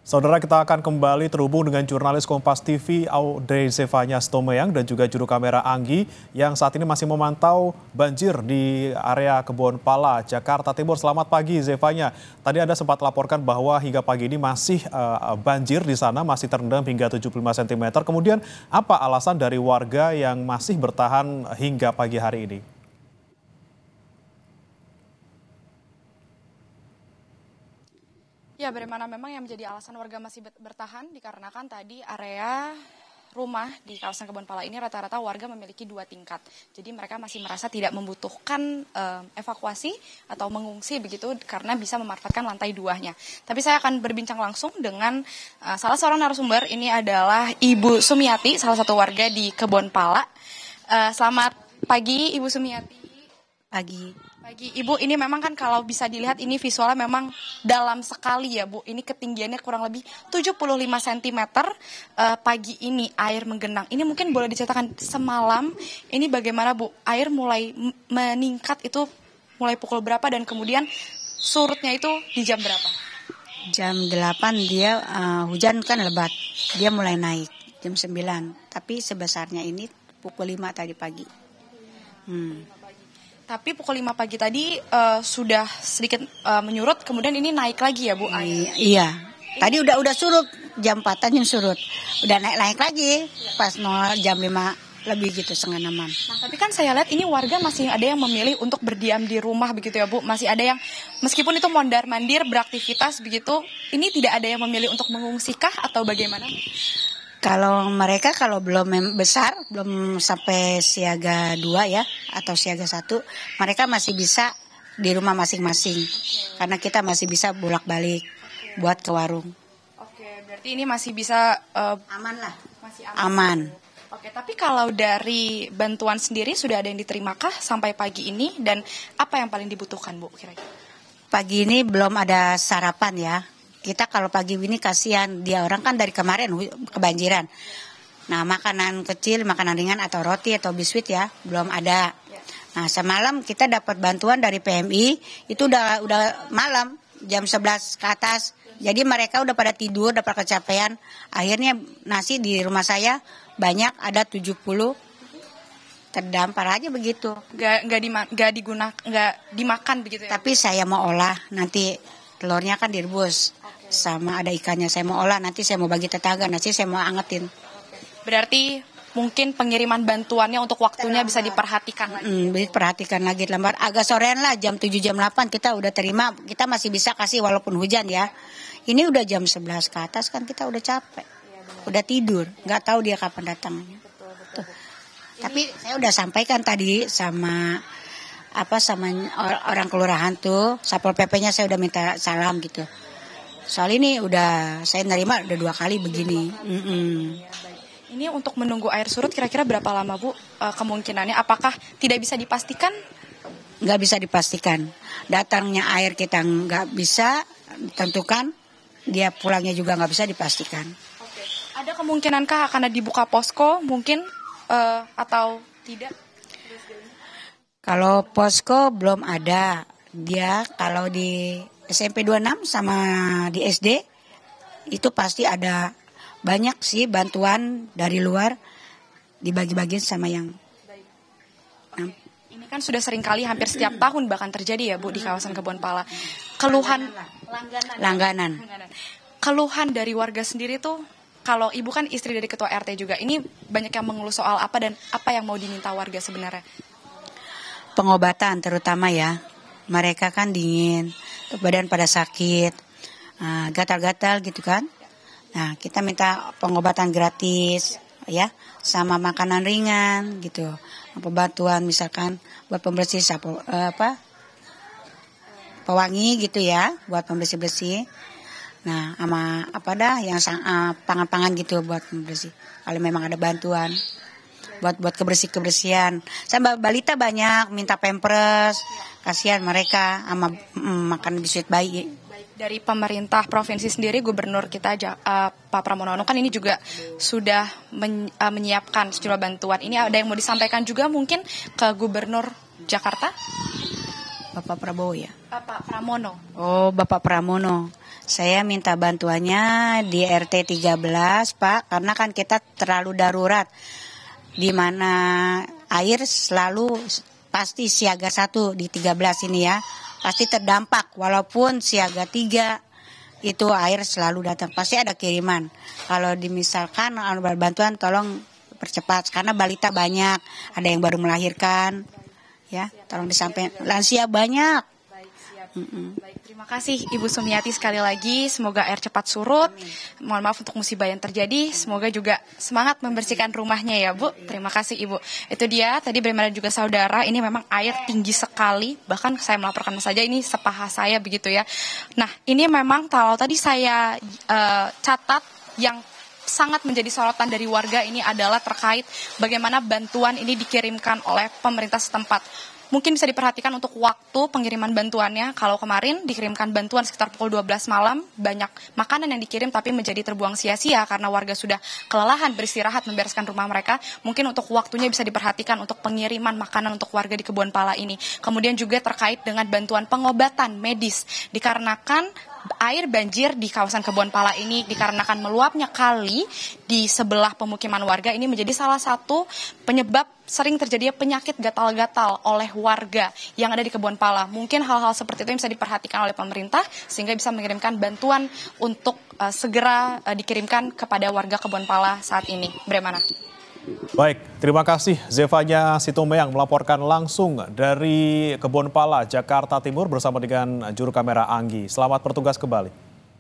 Saudara, kita akan kembali terhubung dengan jurnalis Kompas TV Audrey Zefanya Stomeyang dan juga juru kamera Anggi yang saat ini masih memantau banjir di area Kebon Pala, Jakarta Timur. Selamat pagi Zefanya. Tadi Anda sempat laporkan bahwa hingga pagi ini masih banjir di sana, masih terendam hingga 75 cm. Kemudian apa alasan dari warga yang masih bertahan hingga pagi hari ini? Ya, bagaimana memang yang menjadi alasan warga masih bertahan dikarenakan tadi area rumah di kawasan Kebon Pala ini rata-rata warga memiliki 2 tingkat. Jadi mereka masih merasa tidak membutuhkan evakuasi atau mengungsi begitu karena bisa memanfaatkan lantai 2-nya. Tapi saya akan berbincang langsung dengan salah seorang narasumber. Ini adalah Ibu Sumiati, salah satu warga di Kebon Pala. Selamat pagi Ibu Sumiati. Pagi Ibu, ini memang kan kalau bisa dilihat ini visualnya memang dalam sekali ya Bu. Ini ketinggiannya kurang lebih 75 cm pagi ini air menggenang. Ini mungkin boleh diceritakan semalam ini bagaimana Bu? Air mulai meningkat itu mulai pukul berapa dan kemudian surutnya itu di jam berapa? Jam 8 dia hujan kan lebat. Dia mulai naik jam 9. Tapi sebesarnya ini pukul 5 tadi pagi. Tapi pukul 5 pagi tadi sudah sedikit menyurut, kemudian ini naik lagi ya Bu? Iya, tadi udah surut, jam 4-an yang surut. Udah naik lagi, pas jam 5 lebih gitu, setengah 6-an. Nah, tapi kan saya lihat ini warga masih ada yang memilih untuk berdiam di rumah begitu ya Bu? Masih ada yang, meskipun itu mondar-mandir, beraktivitas begitu, ini tidak ada yang memilih untuk mengungsikah atau bagaimana? Kalau mereka kalau belum besar, belum sampai siaga 2 ya, atau siaga 1, mereka masih bisa di rumah masing-masing. Karena kita masih bisa bolak-balik buat ke warung. Oke, berarti ini masih bisa aman lah. Masih aman. Oke, tapi kalau dari bantuan sendiri sudah ada yang diterimakah sampai pagi ini dan apa yang paling dibutuhkan Bu kira-kira? Pagi ini belum ada sarapan ya. Kita kalau pagi ini kasihan, dia orang kan dari kemarin kebanjiran. Nah, makanan kecil, makanan ringan atau roti atau biskuit ya, belum ada. Nah, semalam kita dapat bantuan dari PMI, itu udah malam, jam 11 ke atas. Jadi mereka udah pada tidur, udah pada kecapean. Akhirnya nasi di rumah saya banyak, ada 70. Terdampar aja begitu. Nggak dimakan begitu ya? Tapi saya mau olah, nanti telurnya kan direbus. Sama ada ikannya, saya mau olah, nanti saya mau bagi tetangga, nanti saya mau angetin. Berarti mungkin pengiriman bantuannya untuk waktunya bisa diperhatikan lagi. Diperhatikan lagi lambat, agak sorean lah, jam 7, jam 8 kita udah terima, kita masih bisa kasih walaupun hujan ya. Ini udah jam 11 ke atas kan kita udah capek, udah tidur, nggak tahu dia kapan datangnya. Tapi saya udah sampaikan tadi sama orang kelurahan tuh, Satpol PP-nya saya udah minta salam gitu. Soal ini udah saya nerima udah 2 kali begini. Ini untuk menunggu air surut kira-kira berapa lama Bu kemungkinannya? Apakah tidak bisa dipastikan? Nggak bisa dipastikan. Datangnya air kita nggak bisa tentukan, dia pulangnya juga nggak bisa dipastikan. Oke. Ada kemungkinankah akan dibuka posko mungkin atau tidak? Kalau posko belum ada. Dia kalau di SMP 26 sama di SD itu pasti ada banyak sih bantuan dari luar dibagi-bagiin sama yang. Ini kan sudah sering kali hampir setiap tahun bahkan terjadi ya Bu di kawasan Kebon Pala. Keluhan langganan. Keluhan dari warga sendiri tuh, kalau Ibu kan istri dari ketua RT juga, ini banyak yang mengeluh soal apa dan apa yang mau diminta warga sebenarnya? Pengobatan terutama ya. Mereka kan dingin, badan pada sakit, gatal-gatal gitu kan. Nah, kita minta pengobatan gratis ya, sama makanan ringan gitu. Bantuan misalkan buat pembersih pewangi gitu ya, buat pembersih-bersih. Nah, sama yang pangan-pangan gitu buat pembersih. Kalau memang ada bantuan buat kebersihan. Sama balita banyak minta pampers, kasihan mereka sama makan biskuit bayi. Dari pemerintah provinsi sendiri, Gubernur kita Pak Pramono kan ini juga sudah menyiapkan sejumlah bantuan. Ini ada yang mau disampaikan juga mungkin ke Gubernur Jakarta? Bapak Prabowo ya. Pak Pramono. Oh, Bapak Pramono. Saya minta bantuannya di RT 13, Pak, karena kan kita terlalu darurat. Di mana air selalu pasti siaga 1 di 13 ini ya. Pasti terdampak walaupun siaga 3 itu air selalu datang. Pasti ada kiriman. Kalau dimisalkan bantuan tolong percepat karena balita banyak, ada yang baru melahirkan. Ya, tolong disampaikan. Lansia banyak. Baik, terima kasih Ibu Sumiati sekali lagi. Semoga air cepat surut. Mohon maaf untuk musibah yang terjadi. Semoga juga semangat membersihkan rumahnya ya Bu. Terima kasih Ibu. Itu dia tadi bagaimana juga saudara. Ini memang air tinggi sekali. Bahkan saya melaporkan saja ini sepaha saya begitu ya. Nah ini memang kalau tadi saya catat yang sangat menjadi sorotan dari warga ini adalah terkait bagaimana bantuan ini dikirimkan oleh pemerintah setempat. Mungkin bisa diperhatikan untuk waktu pengiriman bantuannya. Kalau kemarin dikirimkan bantuan sekitar pukul 12 malam, banyak makanan yang dikirim tapi menjadi terbuang sia-sia karena warga sudah kelelahan beristirahat membereskan rumah mereka. Mungkin untuk waktunya bisa diperhatikan untuk pengiriman makanan untuk warga di Kebon Pala ini. Kemudian juga terkait dengan bantuan pengobatan medis. Dikarenakan air banjir di kawasan Kebon Pala ini dikarenakan meluapnya kali di sebelah pemukiman warga ini menjadi salah satu penyebab sering terjadinya penyakit gatal-gatal oleh warga yang ada di Kebon Pala. Mungkin hal-hal seperti itu yang bisa diperhatikan oleh pemerintah sehingga bisa mengirimkan bantuan untuk segera dikirimkan kepada warga Kebon Pala saat ini. Bagaimana? Baik, terima kasih Zefanya Sitomeyang melaporkan langsung dari Kebon Pala, Jakarta Timur bersama dengan juru kamera Anggi. Selamat bertugas kembali.